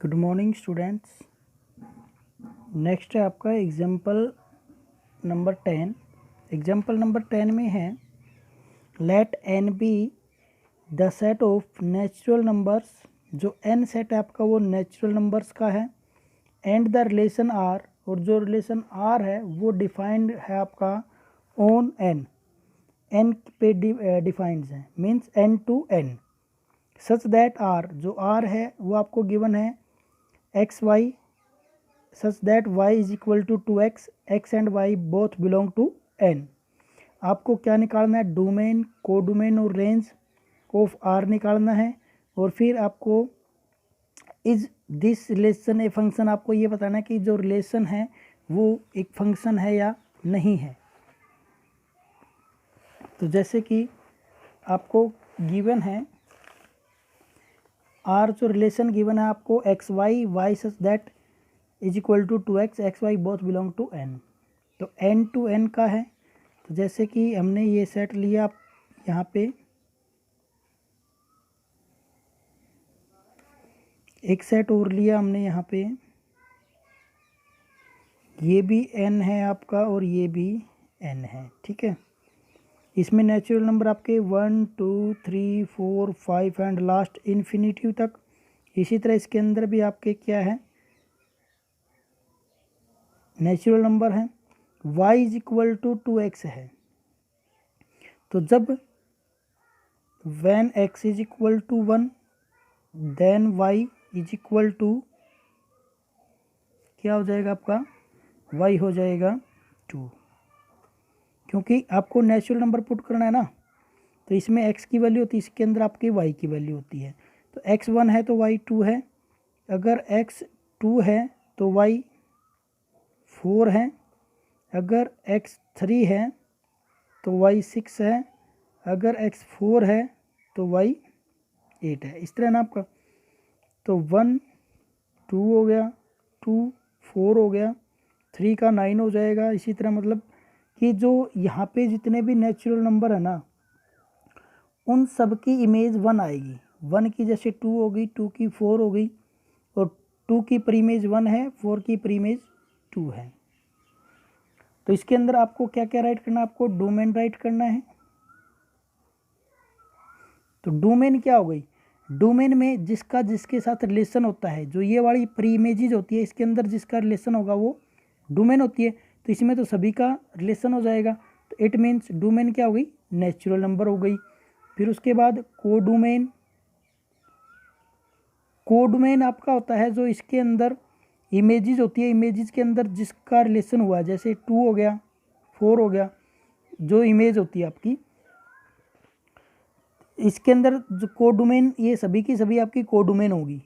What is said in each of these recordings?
Good morning students. Next है आपका example number 10। Example number 10 में है let N be the set of natural numbers. जो N set है आपका वो नेचुरल नंबर्स का है एंड द रिलेशन आर, और जो रिलेशन आर है वो डिफाइंड है आपका ऑन एन। एन पे डिफाइंड है, means N to N, such that R, जो आर है वो आपको गिवन है X Y, such that Y is equal to 2x, X and Y both belong to N. आपको क्या निकालना है? डोमेन, कोडोमेन और रेंज ऑफ आर निकालना है। और फिर आपको is this relation a function, आपको ये बताना है कि जो रिलेशन है वो एक फंक्शन है या नहीं है। तो जैसे कि आपको गिवन है आर, जो रिलेशन गिवन है आपको X Y, Y such that is equal to 2x, X Y both belong to N. तो एन टू एन का है। तो जैसे कि हमने ये सेट लिया यहाँ पे, एक सेट और लिया हमने यहाँ पे, ये भी एन है आपका और ये भी एन है, ठीक है। इसमें नेचुरल नंबर आपके 1 2 3 4 5 एंड लास्ट इन्फिनिटिव तक। इसी तरह इसके अंदर भी आपके क्या है, नेचुरल नंबर है। y is equal to 2x है। तो जब when x is equal to 1 then y is equal to क्या हो जाएगा आपका, y हो जाएगा 2, क्योंकि आपको नेचुरल नंबर पुट करना है ना। तो इसमें x की वैल्यू होती है, इसके अंदर आपकी y की वैल्यू होती है। तो x 1 है तो y 2 है, अगर x 2 है तो y 4 है, अगर x 3 है तो y 6 है, अगर x 4 है तो y 8 है। इस तरह ना आपका, तो 1 2 हो गया, 2 4 हो गया, 3 का 9 हो जाएगा। इसी तरह मतलब कि जो यहाँ पे जितने भी नेचुरल नंबर है ना, उन सब की इमेज 1 आएगी। 1 की जैसे 2 हो गई, 2 की 4 हो गई, और 2 की प्रीमेज 1 है, 4 की प्रीमेज 2 है। तो इसके अंदर आपको क्या क्या राइट करना है? आपको डोमेन राइट करना है। तो डोमेन क्या हो गई? डोमेन में जिसका जिसके साथ रिलेशन होता है, जो ये वाली प्री इमेजेज होती है इसके अंदर जिसका रिलेशन होगा वो डोमेन होती है। तो इसमें तो सभी का रिलेशन हो जाएगा। तो इट मीन्स डोमेन क्या हो गई? नेचुरल नंबर हो गई। फिर उसके बाद कोडोमेन। कोडोमेन आपका होता है जो इसके अंदर इमेजेस होती है, इमेजेस के अंदर जिसका रिलेशन हुआ है, जैसे 2 हो गया, 4 हो गया, जो इमेज होती है आपकी इसके अंदर जो कोडोमेन, ये सभी की सभी आपकी कोडोमेन होगी,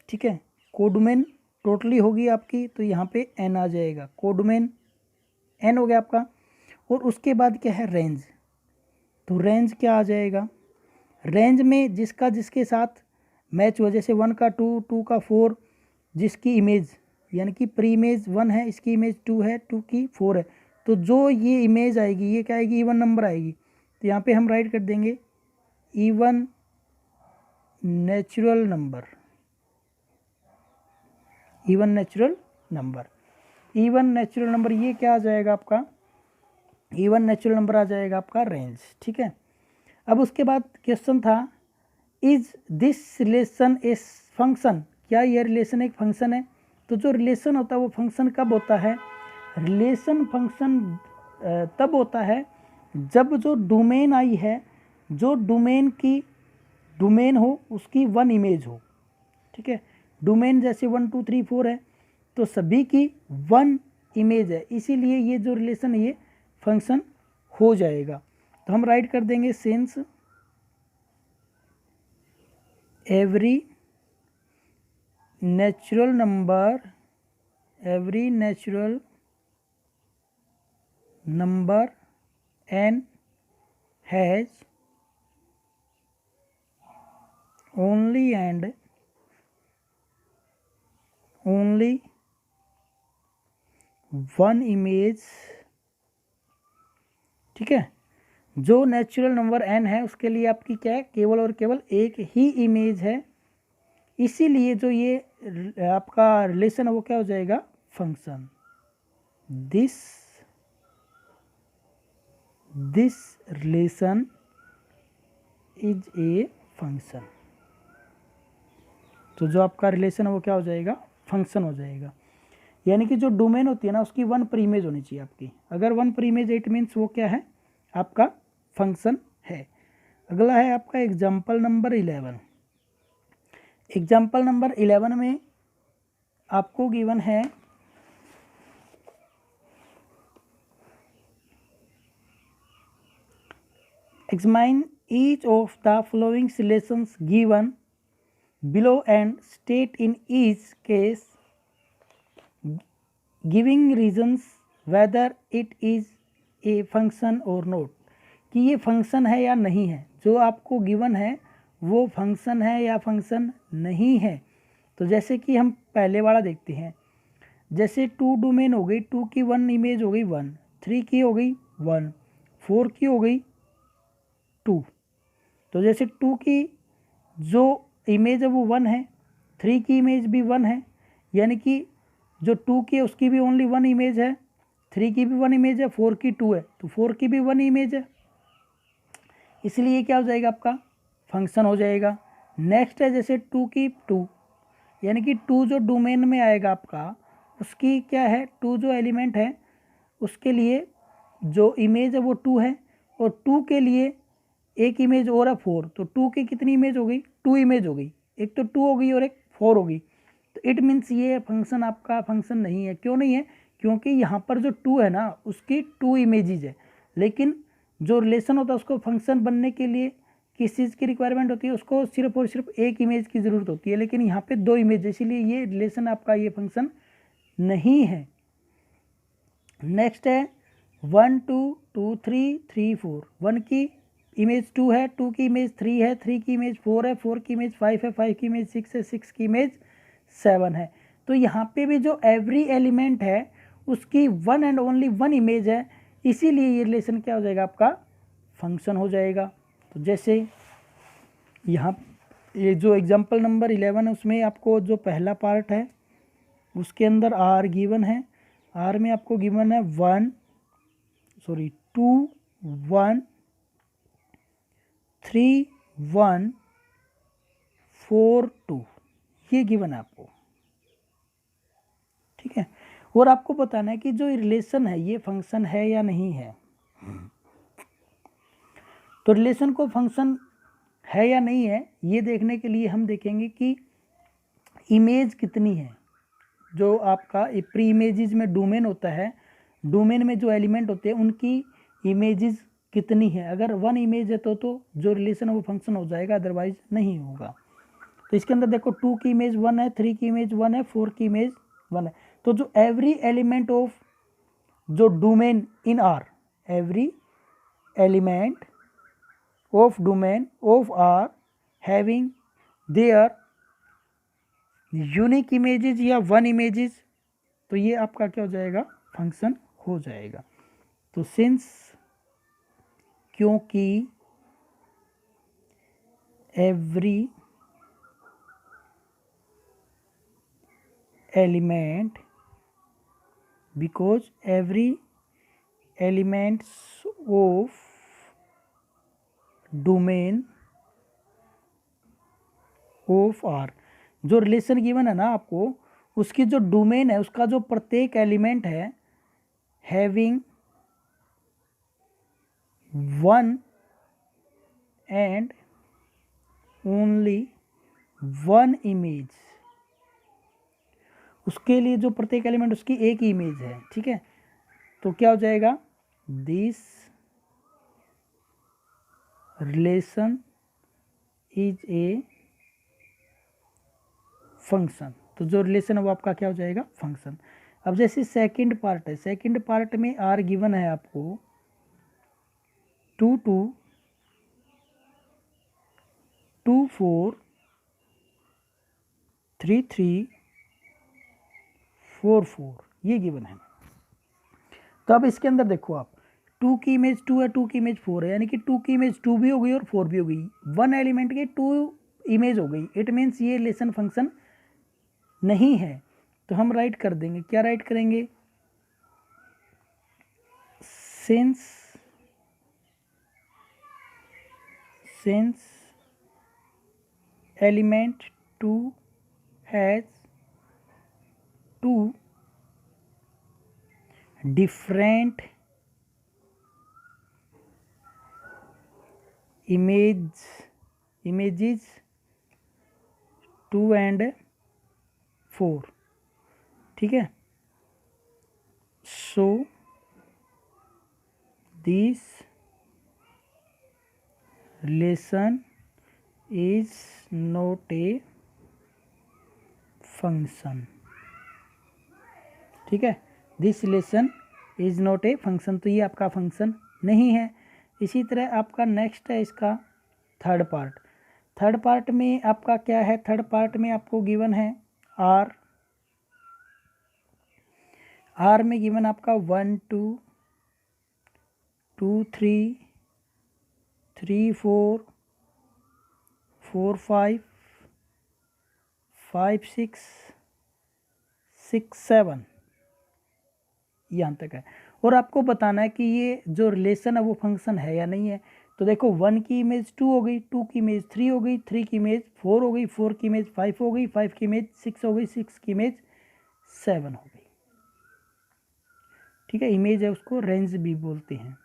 ठीक है। कोडोमेन टोटली होगी आपकी, तो यहाँ पे एन आ जाएगा, कोडोमेन एन हो गया आपका। और उसके बाद क्या है? रेंज। तो रेंज क्या आ जाएगा? रेंज में जिसका जिसके साथ मैच हुआ, जैसे 1 का 2, 2 का 4, जिसकी इमेज यानी कि प्री इमेज 1 है, इसकी इमेज 2 है, 2 की 4 है, तो जो ये इमेज आएगी ये क्या आएगी? इवन नंबर आएगी। तो यहाँ पे हम राइट कर देंगे even natural number. Even natural number, even natural number ये क्या आ जाएगा आपका? इवन नेचुरल नंबर आ जाएगा आपका रेंज, ठीक है। अब उसके बाद क्वेश्चन था is this relation a function, क्या यह रिलेशन एक फंक्शन है? तो जो रिलेशन होता है वो फंक्शन कब होता है? रिलेशन फंक्शन तब होता है जब जो डोमेन आई है, जो डोमेन की डोमेन हो उसकी 1 इमेज हो, ठीक है। डोमेन जैसे 1 2 3 4 है तो सभी की 1 इमेज है, इसीलिए ये जो रिलेशन है ये फंक्शन हो जाएगा। तो हम राइट कर देंगे since every natural number, every natural number n has only and only one image, ठीक है। जो नेचुरल नंबर n है उसके लिए आपकी क्या है? केवल और केवल एक ही इमेज है, इसीलिए जो ये आपका रिलेशन है वो क्या हो जाएगा, function. This relation is a function. तो जो आपका रिलेशन है वो क्या हो जाएगा, फंक्शन हो जाएगा। यानी कि जो डोमेन होती है ना उसकी वन पर इमेज होनी चाहिए आपकी। अगर वन पर इमेज इट मीन्स वो क्या है, आपका फंक्शन है। अगला है आपका एग्जाम्पल नंबर 11। एग्जाम्पल नंबर 11 में आपको गिवन है examine each of the following relations given below and state in each case giving reasons whether it is a function or not, कि ये फंक्शन है या नहीं है। जो आपको गिवन है वो फंक्शन है या फंक्शन नहीं है। तो जैसे कि हम पहले वाला देखते हैं, जैसे 2 डोमेन हो गई, 2 की 1 इमेज हो गई 1, 3 की हो गई 1, 4 की हो गई 2। तो जैसे 2 की जो इमेज है वो 1 है, 3 की इमेज भी 1 है, यानी कि जो 2 की है उसकी भी ओनली 1 इमेज है, 3 की भी 1 इमेज है, 4 की 2 है, तो 4 की भी 1 इमेज है, इसलिए क्या हो जाएगा, आपका फंक्शन हो जाएगा। नेक्स्ट है जैसे 2 की 2, यानी कि 2 जो डोमेन में आएगा आपका उसकी क्या है, 2 जो एलिमेंट है उसके लिए जो इमेज है वो 2 है, और 2 के लिए एक इमेज और है 4, तो 2 की कितनी इमेज हो गई, 2 इमेज हो गई, एक तो 2 हो गई और एक 4 हो गई। तो इट मीन्स ये फंक्शन आपका फंक्शन नहीं है। क्यों नहीं है, क्योंकि यहाँ पर जो 2 है ना उसकी 2 इमेजेज है, लेकिन जो रिलेशन होता है उसको फंक्शन बनने के लिए किस चीज़ की रिक्वायरमेंट होती है, उसको सिर्फ और सिर्फ एक इमेज की ज़रूरत होती है, लेकिन यहाँ पे 2 इमेज, इसीलिए ये रिलेशन आपका ये फंक्शन नहीं है। नेक्स्ट है 1 2 2 3 3 4, 1 की इमेज 2 है, 2 की इमेज 3 है, 3 की इमेज 4 है, 4 की इमेज 5 है, 5 की इमेज 6 है, 6 की इमेज 7 है। तो यहाँ पे भी जो एवरी एलिमेंट है उसकी 1 एंड ओनली 1 इमेज है, इसीलिए ये रिलेशन क्या हो जाएगा, आपका फंक्शन हो जाएगा। तो जैसे यहाँ ये जो एग्जाम्पल नंबर 11 है उसमें आपको जो पहला पार्ट है उसके अंदर आर गिवन है, आर में आपको गिवन है 2 1 3 1 4 2, ये गिवन है आपको, ठीक है। और आपको बताना है कि जो रिलेशन है ये फंक्शन है या नहीं है। तो रिलेशन को फंक्शन है या नहीं है ये देखने के लिए हम देखेंगे कि इमेज कितनी है। जो आपका प्री इमेजेस में डोमेन होता है, डोमेन में जो एलिमेंट होते हैं उनकी इमेजेस कितनी है। अगर 1 इमेज है तो जो रिलेशन है वो फंक्शन हो जाएगा, अदरवाइज नहीं होगा। तो इसके अंदर देखो 2 की इमेज 1 है, 3 की इमेज 1 है, 4 की इमेज 1 है। तो जो एवरी एलिमेंट ऑफ जो domain in R, every element of domain of R having their unique images या 1 इमेजेस, तो ये आपका क्या हो जाएगा, फंक्शन हो जाएगा। तो सिंस, क्योंकि every element, because every elements of domain of R, जो रिलेशन गिवन है ना आपको उसकी जो डोमेन है उसका जो प्रत्येक एलिमेंट है हैविंग 1 एंड ओनली 1 इमेज, उसके लिए जो प्रत्येक एलिमेंट उसकी एक ही इमेज है, ठीक है। तो क्या हो जाएगा, this relation is a function. तो जो रिलेशन है वो आपका क्या हो जाएगा, फंक्शन। अब जैसे सेकंड पार्ट है, सेकंड पार्ट में आर गिवन है आपको 2 2 2 4 3 3 4 4, ये गिवन है। तो अब इसके अंदर देखो आप 2 की इमेज 2 है, 2 की इमेज 4 है, यानी कि 2 की इमेज 2 भी हो गई और 4 भी हो गई। 1 एलिमेंट के 2 इमेज हो गई, इट मीन्स ये रिलेशन फंक्शन नहीं है। तो हम राइट कर देंगे, क्या राइट करेंगे, since element 2 has two different images 2 and 4, ठीक है। so this relation is not a function, ठीक है, this relation is not a function, तो ये आपका फंक्शन नहीं है। इसी तरह आपका नेक्स्ट है इसका थर्ड पार्ट। थर्ड पार्ट में आपका क्या है, थर्ड पार्ट में आपको गिवन है आर में गिवन आपका 1 2 2 3 3 4 4 5 5 6 6 7 यहाँ तक है। और आपको बताना है कि ये जो रिलेशन है वो फंक्शन है या नहीं है। तो देखो 1 की इमेज 2 हो गई, 2 की इमेज 3 हो गई, 3 की इमेज 4 हो गई, 4 की इमेज 5 हो गई, 5 की इमेज 6 हो गई, 6 की इमेज 7 हो गई, ठीक है। इमेज है उसको रेंज भी बोलते हैं।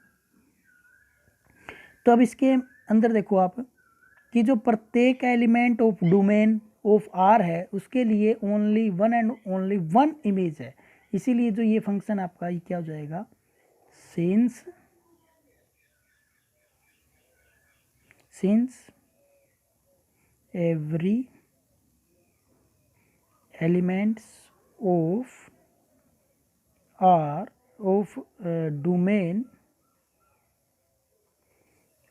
तो अब इसके अंदर देखो आप कि जो प्रत्येक element of domain of R है उसके लिए only one and only one image है, इसीलिए जो ये फंक्शन आपका ये क्या हो जाएगा, since every elements of R of domain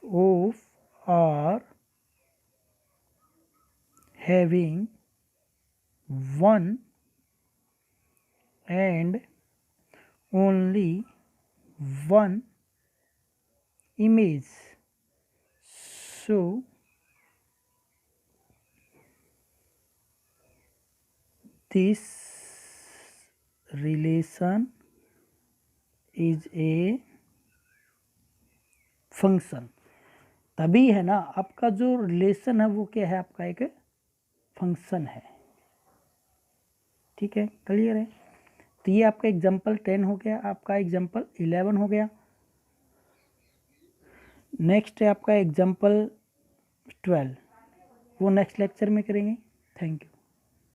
of R having one and only one image, so this relation is a function. तभी है ना आपका जो रिलेशन है वो क्या है, आपका एक फंक्शन है, ठीक है, क्लियर है। तो ये आपका एग्जाम्पल 10 हो गया, आपका एग्जाम्पल 11 हो गया। नेक्स्ट है आपका एग्जाम्पल 12, वो नेक्स्ट लेक्चर में करेंगे। Thank you.